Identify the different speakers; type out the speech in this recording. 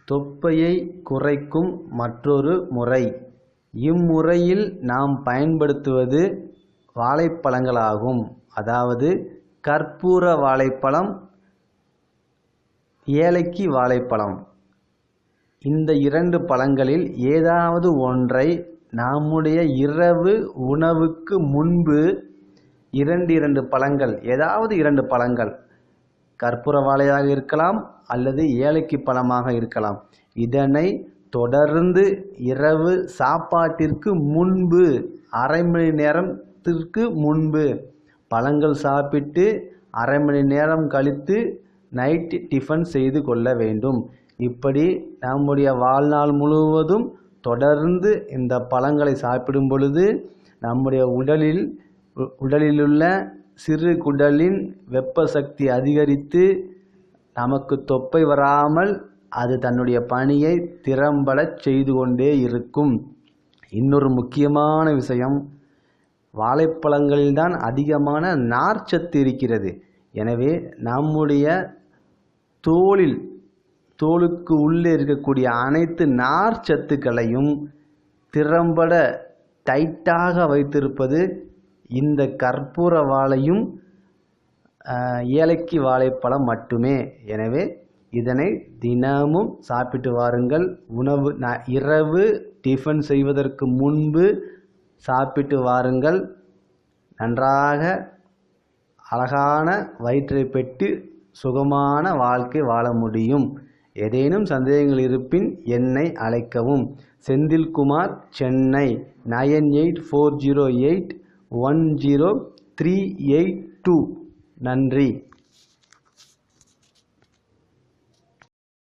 Speaker 1: தொப்பையை குறைக்கும் மற்றொரு முறை. இம்முறையில் நாம் பயன்படுத்துவது வாழைப்பழங்களாகும். அதாவது கற்பூர வாழைப்பழம், ஏலக்கி வாழைப்பழம். இந்த 2 பழங்களில் ஏதாவது ஒன்றை நம்முடைய இரவு உணவுக்கு முன்பு 2 பழங்கள், ஏதாவது 2 பழங்கள், கற்பூர வாழையாக இருக்கலாம் அல்லது ஏலக்கி பழமாக இருக்கலாம். இதனை தொடர்ந்து இரவு சாப்பாட்டிற்கு முன்பு அரை மணி நேரத்திற்கு முன்பு பழங்கள் சாப்பிட்டு அரை மணி நேரம் கழித்து நைட் டிஃபன் செய்து கொள்ள வேண்டும். இப்படி நம்முடைய வாழ்நாள் முழுவதும் தொடர்ந்து இந்த பழங்களை சாப்பிடும் பொழுது நம்முடைய உடலிலுள்ள சிறு குடலின் வெப்ப சக்தி அதிகரித்து நமக்கு தொப்பை வராமல் அது தன்னுடைய பணியை திறம்பட செய்து கொண்டே இருக்கும். இன்னொரு முக்கியமான விஷயம், வாழைப்பழங்களில்தான் அதிகமான நார்ச்சத்து இருக்கிறது. எனவே நம்முடைய தோலுக்கு உள்ளே இருக்கக்கூடிய அனைத்து நார்ச்சத்துக்களையும் திறம்பட டைட்டாக வைத்திருப்பது இந்த கற்பூர வாழையும் ஏலக்கி வாழைப்பழம் மட்டுமே. எனவே இதனை தினமும் சாப்பிட்டு வாருங்கள். இரவு டிஃபன் செய்வதற்கு முன்பு சாப்பிட்டு வாருங்கள். நன்றாக அழகான வயிற்றை பெற்று சுகமான வாழ்க்கை வாழ முடியும். ஏதேனும் சந்தேகங்கள் இருப்பின் என்னை அழைக்கவும். செந்தில்குமார், சென்னை 9840810382. நன்றி.